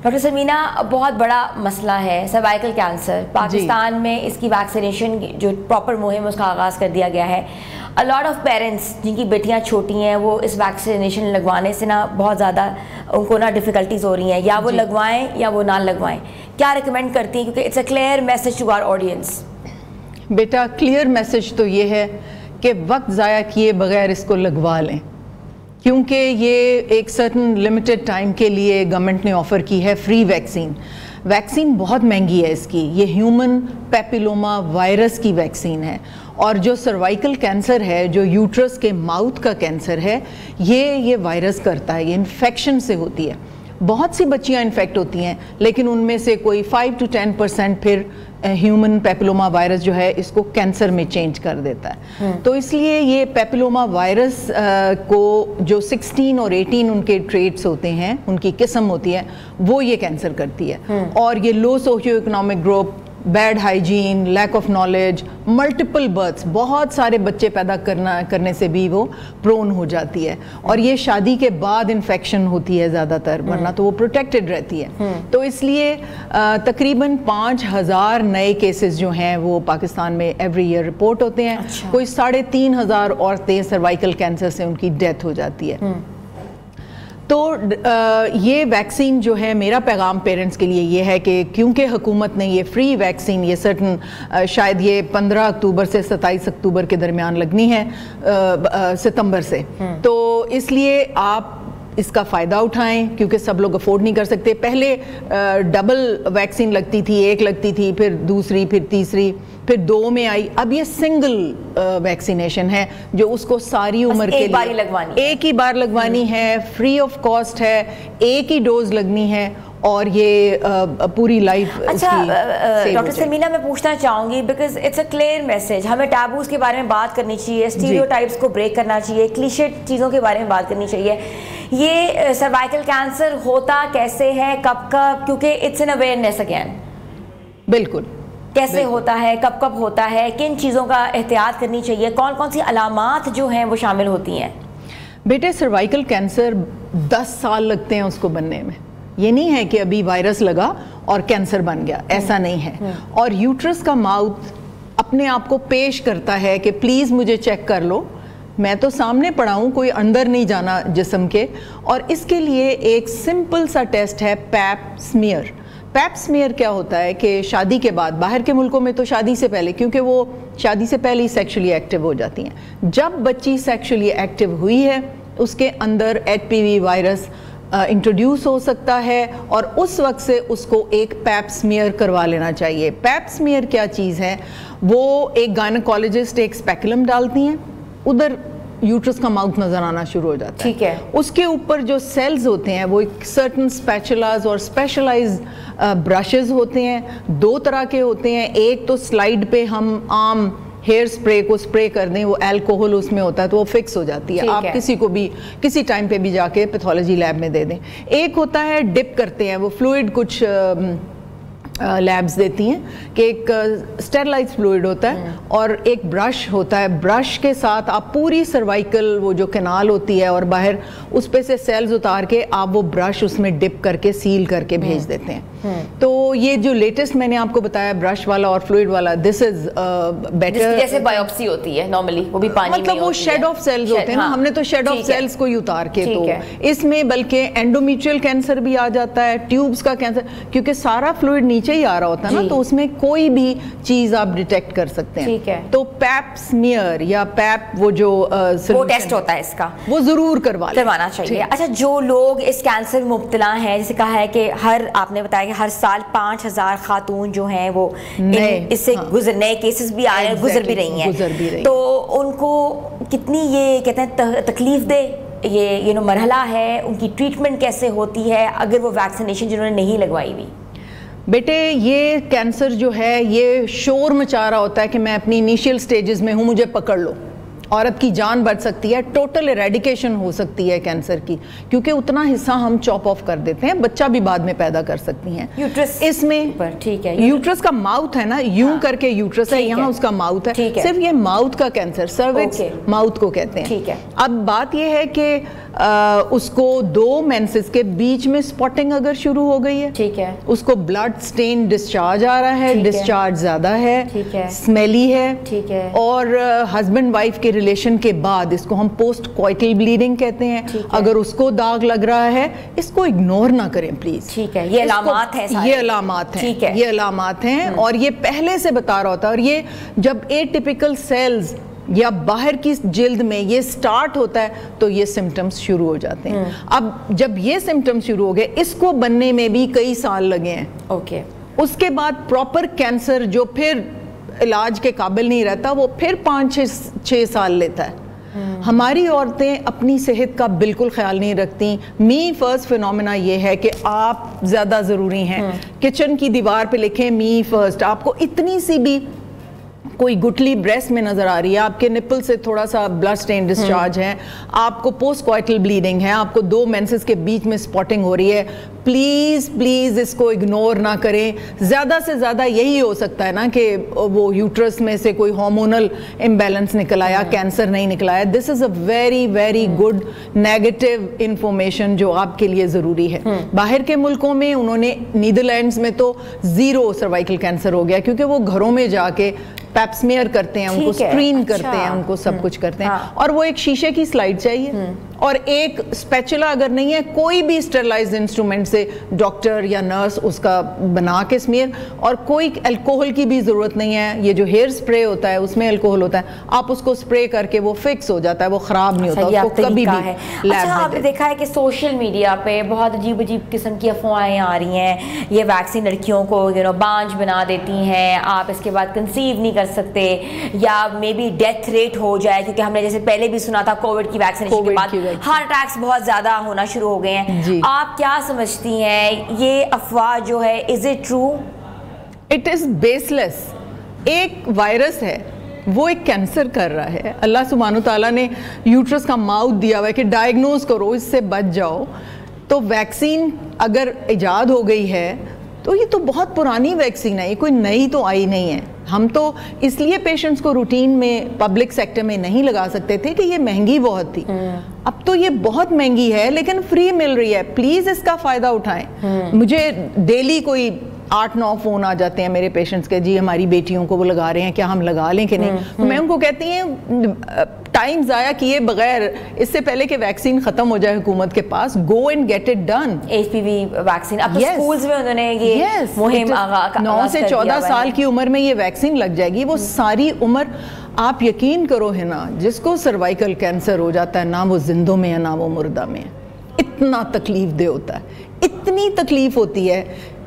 Doctor سمینا، بہت بڑا مسئلہ ہے سروائیکل کینسر. پاکستان میں اس کی ویکسینیشن جو پراپر مہم اس کا آغاز کر دیا گیا ہے. a lot of parents جن کی بیٹیاں چھوٹی ہیں وہ اس ویکسینیشن لگوانے سے نا بہت زیادہ ان کو نا ڈیفیکلٹیز ہو رہی ہیں, یا وہ لگوائیں یا وہ نہ لگوائیں. کیا ریکمینڈ کرتی ہیں, کیونکہ it's a clear message to our audience? بیٹا کلیئر میسج تو یہ ہے کہ وقت ضائع کیے بغیر اس کو لگوا لیں, کیونکہ یہ ایک سرٹن لمیٹڈ ٹائم کے لیے گورنمنٹ نے آفر کی ہے فری ویکسین. ویکسین بہت مہنگی ہے اس کی, یہ ہیومن پیپیلوما وائرس کی ویکسین ہے, اور جو سروائیکل کینسر ہے, جو یوٹرس کے ماؤتھ کا کینسر ہے, یہ وائرس کرتا ہے, یہ انفیکشن سے ہوتی ہے. بہت سی بچیاں انفیکٹ ہوتی ہیں, لیکن ان میں سے کوئی 5 to 10% پھر ہیومن پیپیلوما وائرس جو ہے اس کو کینسر میں چینج کر دیتا ہے. تو اس لیے یہ پیپیلوما وائرس کو جو 16 اور 18 ان کے ٹریٹس ہوتے ہیں, ان کی قسم ہوتی ہے, وہ یہ کینسر کرتی ہے. اور یہ low socioeconomic group, bad hygiene, lack of knowledge, multiple births, بہت سارے بچے پیدا کرنے سے بھی وہ پرون ہو جاتی ہے. اور یہ شادی کے بعد انفیکشن ہوتی ہے زیادہ تر, ورنہ تو وہ پروٹیکٹڈ رہتی ہے. تو اس لیے تقریباً 5000 نئے کیسز جو ہیں وہ پاکستان میں ایوری ایئر رپورٹ ہوتے ہیں. کوئی 3500 عورتیں سروائیکل کینسر سے ان کی ڈیتھ ہو جاتی ہے. تو یہ ویکسین جو ہے, میرا پیغام پیرنٹس کے لیے یہ ہے کہ کیونکہ حکومت نے یہ فری ویکسین, یہ سرٹن شاید یہ 15 اکتوبر سے 27 اکتوبر کے درمیان لگنی ہے, ستمبر سے, تو اس لیے آپ اس کا فائدہ اٹھائیں, کیونکہ سب لوگ افورڈ نہیں کر سکتے. پہلے ڈبل ویکسین لگتی تھی, ایک لگتی تھی, پھر دوسری, پھر تیسری, پھر 2 میں آئی. اب یہ سنگل ویکسینیشن ہے جو اس کو ساری عمر کے لیے ایک ہی بار لگوانی ہے, فری آف کاسٹ ہے, ایک ہی ڈوز لگنی ہے, اور یہ پوری لائف. اچھا ڈاکٹر سمینا, میں پوچھنا چاہوں گی, because it's a clear message, ہمیں ٹیبوز کے بارے میں بات کرنی چاہیے, اسٹیریوٹائپس کو بریک کرنا چاہیے, کلیشے چیزوں کے بارے میں بات کرنی چاہیے. یہ سروائیکل کینسر ہوتا کیسے ہے, کب کب, کیونکہ اٹس این اویئرنیس اگین. بالکل, کیسے ہوتا ہے, کب کب ہوتا ہے, کن چیزوں کا احتیاط کرنی چاہیے, کون کون سی علامات جو ہیں وہ شامل ہوتی ہیں؟ بیٹے سروائیکل کینسر 10 سال لگتے ہیں اس کو بننے میں. یہ نہیں ہے کہ ابھی وائرس لگا اور کینسر بن گیا, ایسا نہیں ہے. اور یوٹرس کا ماؤتھ اپنے آپ کو پیش کرتا ہے کہ پلیز مجھے چیک کر لو, میں تو سامنے پڑا ہوں, کوئی اندر نہیں جانا جسم کے. اور اس کے لیے ایک سمپل سا ٹیسٹ ہے پیپ سمیئر. پیپ سمیئر کیا ہوتا ہے کہ شادی کے بعد, باہر کے ملکوں میں تو شادی سے پہلے, کیونکہ وہ شادی سے پہلے ہی سیکشولی ایکٹیو ہو جاتی ہیں, جب بچی سیکشولی ایکٹیو ہوئی ہے اس کے اندر HPV وائرس انٹروڈیوس ہو سکتا ہے, اور اس وقت سے اس کو ایک پیپ سمیئر کروا لینا چاہیے. پیپ سمیئر کیا چیز ہے, وہ ایک گائنیکالوجسٹ ایک اسپیکولم ڈالتی ہیں, ادھر یوٹرس کا ماؤتھ نظر آنا شروع ہو جاتا ہے. ٹھیک ہے. اس کے اوپر جو سیلز ہوتے ہیں وہ ایک سرٹن اسپیچولاز اور اسپیشلائز برشز ہوتے ہیں, 2 طرح کے ہوتے ہیں. ایک تو سلائڈ پہ ہم عام ہیئر سپرے کو سپرے کر دیں, وہ الکوہل اس میں ہوتا ہے تو وہ فکس ہو جاتی ہے, آپ کسی کو بھی کسی ٹائم پہ بھی جا کے پیتھولوجی لیب میں دے دیں. ایک ہوتا ہے ڈپ کرتے ہیں, وہ فلوئڈ کچھ لیبز دیتی ہیں کہ ایک اسٹیرلائز فلوئڈ ہوتا ہے, اور ایک برش ہوتا ہے, برش کے ساتھ آپ پوری سروائیکل وہ جو کنال ہوتی ہے اور باہر اس پہ سے سیلز اتار کے آپ وہ برش اس میں ڈپ کر کے سیل کر کے بھیج دیتے ہیں. تو یہ جو لیٹسٹ میں نے آپ کو بتایا برش والا اور فلوئڈ والا, دس از بیٹر. جیسے بایوپسی ہوتی ہے نارملی, وہ بھی پانی میں مطلب وہ شیڈ آف سیلز ہوتے ہیں نا, ہم نے تو شیڈ آف سیلز کو ہی اتار کے, تو اس میں بلکہ اینڈومیٹریل کینسر بھی آ جاتا ہے, ٹیوبز کا کینسر, کیونکہ سارا فلوئڈ نیچے ہی آ رہا ہوتا ہے نا, تو اس میں کوئی بھی چیز آپ ڈیٹیکٹ کر سکتے ہیں. تو پیپ سمیئر یا پیپ وہ جو ٹیسٹ ہوتا ہے اس کا, وہ ضرور کروانا چاہیے. اچھا, جو لوگ اس کینسر مبتلا ہیں, جیسے کہا ہے کہ آپ نے بتایا کہ ہر سال 5000 خاتون جو ہیں وہ اس سے نئے کیسز بھی آ رہے ہیں, گزر بھی رہی ہیں, تو ان کو کتنی یہ کہتے ہیں تکلیف دہ یہ مرحلہ ہے, ان کی ٹریٹمنٹ کیسے ہوتی ہے اگر وہ ویکسینیشن جنہوں نے نہیں لگوائی ہوئی؟ بیٹے یہ کینسر جو ہے یہ شور مچا رہا ہوتا ہے کہ میں اپنی انیشیل سٹیجز میں ہوں, مجھے پکڑ لو. عورت کی جان بچ سکتی ہے, ٹوٹل ایریڈیکیشن ہو سکتی ہے کینسر کی, کیونکہ اتنا حصہ ہم چاپ آف کر دیتے ہیں, بچہ بھی بعد میں پیدا کر سکتی ہیں. اس میں ٹھیک ہے, یوٹرس کا ماؤتھ ہے نا, یوں کر کے یوٹرس ہے, یہاں اس کا ماؤتھ ہے, صرف یہ ماؤتھ کا کینسر, سروکس ماؤتھ کو کہتے ہیں. اب بات یہ ہے کہ اس کو 2 مینسز کے بیچ میں سپاٹنگ اگر شروع ہو گئی ہے, ٹھیک ہے, اس کو بلڈ سٹین ڈسچارج آ رہا ہے, ڈسچارج زیادہ ہے, اسمیلی ہے, ٹھیک ہے, اور ہسبینڈ وائف کے ریلیشن کے بعد اس کو ہم پوسٹ کوئٹل بلیڈنگ کہتے ہیں, اگر اس کو داغ لگ رہا ہے اس کو اگنور نہ کریں پلیز. ٹھیک ہے, یہ علامات ہیں, یہ علامات ہیں, یہ علامات ہیں, اور یہ پہلے سے بتا رہا ہوتا ہے. اور یہ جب ایٹیپیکل سیلز یا باہر کی جلد میں یہ سٹارٹ ہوتا ہے تو یہ سمٹمز شروع ہو جاتے ہیں. اب جب یہ سمٹمز شروع ہو گئے, اس کو بننے میں بھی کئی سال لگے ہیں. اوکے, اس کے بعد پراپر کینسر جو پھر علاج کے قابل نہیں رہتا وہ پھر 5-6 سال لیتا ہے. ہماری عورتیں اپنی صحت کا بالکل خیال نہیں رکھتی. می فرسٹ فینومینا یہ ہے کہ آپ زیادہ ضروری ہیں. کچن کی دیوار پہ لکھیں می فرسٹ. آپ کو اتنی سی بھی کوئی گٹلی بریسٹ میں نظر آ رہی ہے, آپ کے نپل سے تھوڑا سا بلڈ سٹین ڈسچارج ہے, آپ کو پوسٹ کوئٹل بلیڈنگ ہے, آپ کو 2 مینسز کے بیچ میں سپاٹنگ ہو رہی ہے, پلیز پلیز اس کو اگنور نہ کریں. زیادہ سے زیادہ یہی ہو سکتا ہے نا کہ وہ یوٹرس میں سے کوئی ہارمونل امبیلنس نکل آیا, کینسر نہیں نکل آیا. This is a very very good negative information جو آپ کے لیے ضروری ہے. باہر کے ملکوں میں انہوں نے, نیدرلینڈز میں تو 0 سروائکل کینسر ہو گیا, کیونکہ وہ گھروں میں جا کے پیپ سمیئر کرتے ہیں, ان کو اسکرین کرتے ہیں, ان کو سب کچھ کرتے ہیں, اور وہ ایک شیشے کی سلائڈ چاہیے اور ایک اسپیچولا اگر نہیں ہے, کوئی بھی اسٹرلائزڈ انسٹرومنٹ سے ڈاکٹر یا نرس اس کا بنا کے سمیئر, اور کوئی الکوہل کی بھی ضرورت نہیں ہے. یہ جو ہیئر اسپرے ہوتا ہے اس میں الکوہل ہوتا ہے, آپ اس کو اسپرے کر کے وہ فکس ہو جاتا ہے, وہ خراب نہیں ہوتا, اس کو کبھی بھی. اچھا, آپ نے دیکھا ہے کہ سوشل میڈیا پہ بہت عجیب عجیب قسم کی افواہیں آ رہی ہیں, یہ ویکسین لڑکیوں کو بانجھ بنا دیتی ہیں, آپ اس کے بعد کنسیو نہیں کر سکتے, یا مے بی ڈیتھ ریٹ ہو جائے, کیونکہ ہم نے جیسے پہلے بھی سنا تھا کووڈ کی ویکسینیشن کے بعد ہارٹ اٹیکس بہت زیادہ ہونا شروع ہو گئے ہیں. آپ کیا سمجھتی ہیں یہ افواہ جو ہے, is it true? It is baseless. ایک وائرس ہے, وہ ایک کینسر کر رہا ہے. اللہ سبحانہ تعالیٰ نے یوٹرس کا ماؤتھ دیا ہوا ہے کہ ڈائگنوز کرو, اس سے بچ جاؤ. تو ویکسین اگر ایجاد ہو گئی ہے تو یہ تو بہت پرانی ویکسین ہے, یہ کوئی نئی تو آئی نہیں ہے. ہم تو اس لیے پیشنٹس کو روٹین میں پبلک سیکٹر میں نہیں لگا سکتے تھے کہ یہ مہنگی بہت تھی. اب تو یہ بہت مہنگی ہے لیکن فری مل رہی ہے, پلیز اس کا فائدہ اٹھائیں. مجھے ڈیلی کوئی 8-9 فون آ جاتے ہیں میرے پیشنٹس کے, جی ہماری بیٹیوں کو وہ لگا رہے ہیں, کیا ہم لگا لیں کہ نہیں. تو میں ان کو کہتی ہیں ٹائم ضائع کیے بغیر, اس سے پہلے کہ ویکسین ختم ہو جائے حکومت کے پاس, go and get it done. H P V vaccine اب سکولز میں انہوں نے یہ مہم 9 سے 14 سال کی عمر میں یہ ویکسین لگ جائے گی. وہ ساری عمر, آپ یقین کرو ہے نا, جس کو سروائکل کینسر ہو جاتا ہے, نہ وہ زندوں میں ہے نہ وہ مردہ میں ہے, اتنا تکلیف دہ ہوتا ہے, اتنی تکلیف ہوتی ہے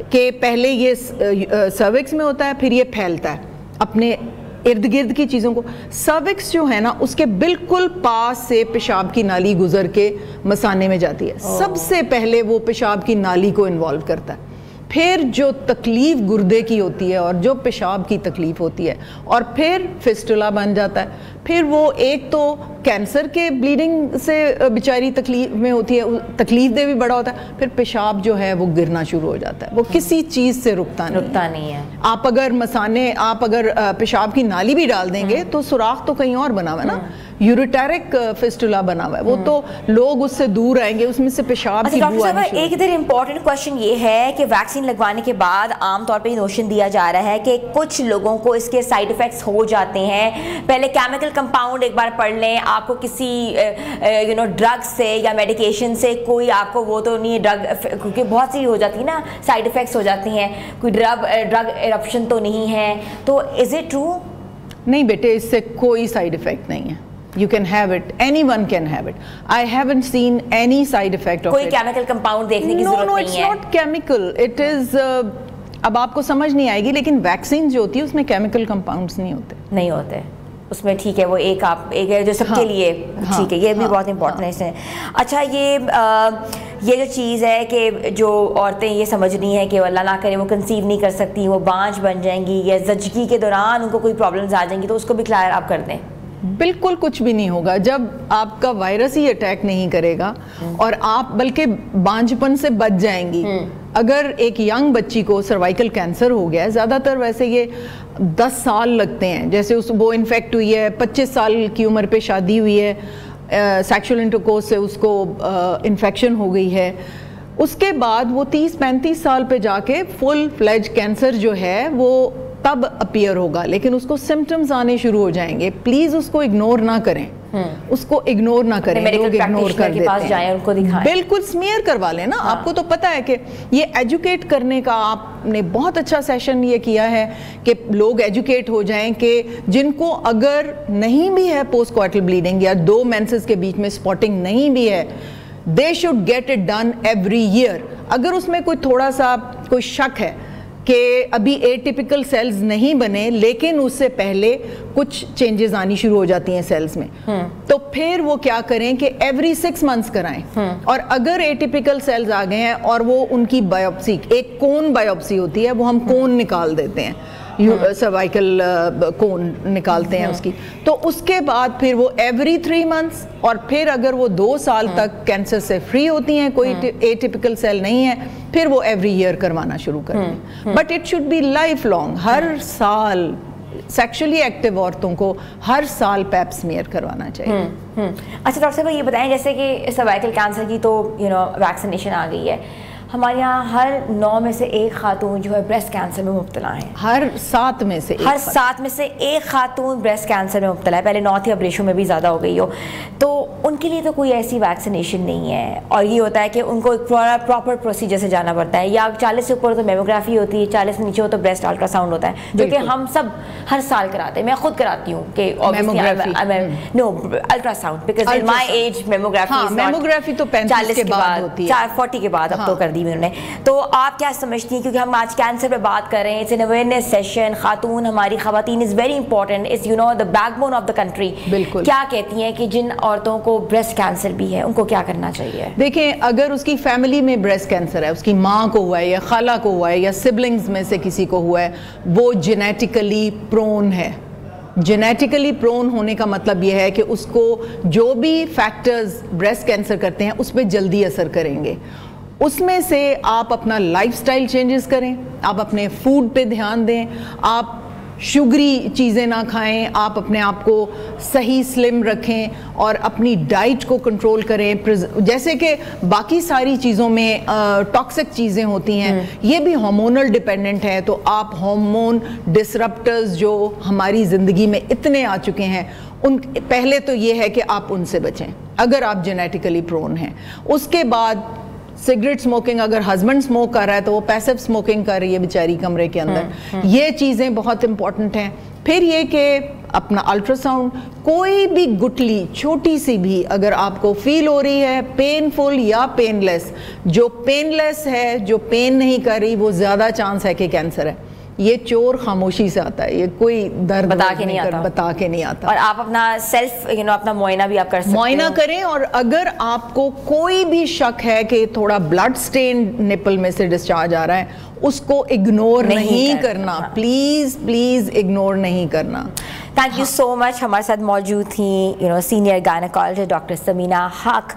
کہ پہلے یہ سروکس میں ہوتا ہے, پھر یہ پھیلتا ہے اپنے ارد گرد کی چیزوں کو. سروکس جو ہے نا, اس کے بالکل پاس سے پیشاب کی نالی گزر کے مثانے میں جاتی ہے. سب سے پہلے وہ پیشاب کی نالی کو انوالو کرتا ہے, پھر جو تکلیف گردے کی ہوتی ہے اور جو پیشاب کی تکلیف ہوتی ہے, اور پھر فسٹولا بن جاتا ہے. پھر وہ ایک تو کینسر کے بلیڈنگ سے بیچاری تکلیف میں ہوتی ہے, تکلیف دہ بھی بڑا ہوتا ہے, پھر پیشاب جو ہے وہ گرنا شروع ہو جاتا ہے, وہ کسی چیز سے رکتا نہیں ہے. آپ اگر مثانے, آپ اگر پیشاب کی نالی بھی ڈال دیں گے تو سوراخ تو کہیں اور بنا ہوا ہے نا, یوریٹیرک فسٹولا بنا ہوا ہے, وہ تو لوگ اس سے دور آئیں گے, اس میں سے پیشاب کی بو آنی شروع. ایک ادھر امپورٹنٹ کوشچن یہ ہے کہ ویکسین لگوانے کے بعد عام طور پہ یہ نوشن دیا جا رہا ہے کہ کچھ لوگوں کو اس کے سائیڈ ایفیکٹس ہو جاتے ہیں. پہلے کیمیکل کمپاؤنڈ ایک بار پڑھ لیں, آپ کو کسی ڈرگ سے یا میڈیکیشن سے کوئی آپ کو وہ تو نہیں ڈرگ, کیونکہ بہت سی ہو جاتی ہے نا سائیڈ ایفیکٹس ہو جاتی ہیں, کوئی ڈرگ ایرپشن تو نہیں ہے. تو از اٹ ٹرو؟ نہیں بیٹے, اس سے کوئی سائیڈ ایفیکٹ نہیں ہے. You can have it. Anyone can have it. I haven't seen any side effect of it. کوئی chemical compound دیکھنے کی ضرورت نہیں ہے. No, it's not chemical. It is اب آپ کو سمجھ نہیں آئے گی, لیکن ویکسین جو ہوتی ہے اس میں کیمیکل کمپاؤنڈس نہیں ہوتے اس میں. ٹھیک ہے, وہ ایک آپ ایک جو سب کے لیے ٹھیک ہے, یہ بھی بہت امپورٹنٹ ہے. اچھا, یہ جو چیز ہے کہ جو عورتیں یہ سمجھ رہی ہیں کہ اللہ نہ کرے وہ کنسیو نہیں کر سکتی, وہ بانجھ بن جائیں گی, یا زچگی کے دوران ان کو کوئی پرابلمز آ جائیں گی, تو اس کو بھی کلیئر آپ کر دیں. بالکل کچھ بھی نہیں ہوگا جب آپ کا وائرس ہی اٹیک نہیں کرے گا, اور آپ بلکہ بانجھ پن سے بچ جائیں گی. اگر ایک ینگ بچی کو سروائکل کینسر ہو گیا ہے, زیادہ تر ویسے یہ 10 سال لگتے ہیں, جیسے وہ انفیکٹ ہوئی ہے, 25 سال کی عمر پہ شادی ہوئی ہے, سیکشول انٹرکورس سے اس کو انفیکشن ہو گئی ہے, اس کے بعد وہ 30-35 سال پہ جا کے فل فلیج کینسر جو ہے وہ تب اپیئر ہوگا, لیکن اس کو سمٹمز آنے شروع ہو جائیں گے. پلیز اس کو اگنور نہ کریں, اس کو اگنور نہ کریں, لوگ اگنور کر دیتے ہیں. بالکل سمیئر کروا لیں نا. آپ کو تو پتہ ہے کہ یہ ایجوکیٹ کرنے کا آپ نے بہت اچھا سیشن یہ کیا ہے کہ لوگ ایجوکیٹ ہو جائیں کہ جن کو اگر نہیں بھی ہے پوسٹ کوائٹل بلیڈنگ یا 2 مینسز کے بیچ میں سپاٹنگ نہیں بھی ہے, they should get it done every year. اگر اس میں کوئی تھوڑا سا کوئی شک ہے کہ ابھی اے ٹیپیکل سیلز نہیں بنے لیکن اس سے پہلے کچھ چینجز آنی شروع ہو جاتی ہیں سیلز میں, تو پھر وہ کیا کریں کہ ایوری 6 months کرائیں. اور اگر اے ٹیپیکل سیلز آ گئے ہیں اور وہ ان کی بایوپسی, ایک کون بایوپسی ہوتی ہے, وہ ہم کون نکال دیتے ہیں, سروائکل کون نکالتے ہیں اس کی, تو اس کے بعد پھر وہ ایوری 3 months, اور پھر اگر وہ 2 سال تک کینسر سے فری ہوتی ہیں, کوئی اے ٹیپیکل سیل نہیں ہے, پھر وہ ایوری ایئر کروانا شروع کر دیں. But it should be lifelong. ہر سال سیکشولی ایکٹیو عورتوں کو ہر سال پیپ سمیئر کروانا چاہیے. اچھا ڈاکٹر صاحب یہ بتائیں, جیسے کہ سروائکل کینسر کی تو ویکسینیشن آ گئی ہے, ہمارے یہاں ہر 9 میں سے 1 خاتون جو ہے بریسٹ کینسر میں مبتلا ہیں. ہر 7 میں سے 1 خاتون بریسٹ کینسر میں مبتلا ہے. پہلے 9 تھی, اب ریشو میں بھی زیادہ ہو گئی ہو. تو ان کے لیے تو کوئی ایسی ویکسینیشن نہیں ہے, اور یہ ہوتا ہے کہ ان کو ایک پراپر پروسیجر سے جانا پڑتا ہے. یا 40 سے اوپر تو میموگرافی ہوتی ہے, 40 سے نیچے ہو تو بریسٹ الٹرا ساؤنڈ ہوتا ہے, جو کہ ہم سب ہر سال کراتے ہیں. میں خود کراتی ہوں کہ ultrasound, because in my age mammography تو 40 کے بعد ہوتی ہے, 40 کے بعد اب تو کر دی انہوں نے. تو آپ کیا سمجھتی ہیں, کیونکہ ہم آج کینسر پہ بات کر رہے ہیں, اٹس این اویئرنیس سیشن, خاتون, ہماری خواتین is very important, is the back bone of the country. بالکل. کیا کہتی ہیں کہ جن عورتوں کو بریسٹ کینسر بھی ہے ان کو کیا کرنا چاہیے؟ دیکھیں, اگر اس کی فیملی میں بریسٹ کینسر ہے, اس کی ماں کو ہوا ہے یا خالہ کو ہوا ہے یا سبلنگز میں سے کسی کو ہوا ہے, وہ جینیٹیکلی پرون ہے. جینیٹیکلی پرون ہونے کا مطلب یہ ہے کہ اس کو جو بھی فیکٹرز بریسٹ کینسر کرتے ہیں اس پہ جلدی اثر کریں گے. اس میں سے آپ اپنا لائف سٹائل چینجز کریں, آپ اپنے فوڈ پہ دھیان دیں, آپ شوگری چیزیں نہ کھائیں, آپ اپنے آپ کو صحیح سلم رکھیں اور اپنی ڈائٹ کو کنٹرول کریں. جیسے کہ باقی ساری چیزوں میں ٹاکسک چیزیں ہوتی ہیں, یہ بھی ہارمونل ڈیپینڈنٹ ہے, تو آپ ہارمون ڈسرپٹرز جو ہماری زندگی میں اتنے آ چکے ہیں, ان پہلے تو یہ ہے کہ آپ ان سے بچیں اگر آپ جینیٹیکلی پرون ہیں. اس کے بعد سگریٹ سموکنگ, اگر ہسبینڈ سموک کر رہا ہے تو وہ پیسو سموکنگ کر رہی ہے بیچاری کمرے کے اندر, یہ چیزیں بہت امپورٹنٹ ہیں. پھر یہ کہ اپنا الٹرا ساؤنڈ, کوئی بھی گٹلی چھوٹی سی بھی اگر آپ کو فیل ہو رہی ہے, پین فل یا پین لیس, جو پین لیس ہے, جو پین نہیں کر رہی, وہ زیادہ چانس ہے کہ کینسر ہے. یہ چور خاموشی سے آتا ہے, یہ کوئی درد بتا کے نہیں آتا. اور آپ اپنا سیلف اپنا معائنہ بھی آپ کر سکتے ہیں, معائنہ کریں. اور اگر آپ کو کوئی بھی شک ہے کہ تھوڑا بلڈ سٹین نپل میں سے ڈسچارج آ رہا ہے, اس کو اگنور نہیں کرنا, پلیز پلیز اگنور نہیں کرنا. تھینک یو سو مچ. ہمارے ساتھ موجود تھیں سینئر گائنیکالوجسٹ ڈاکٹر سمینا حق,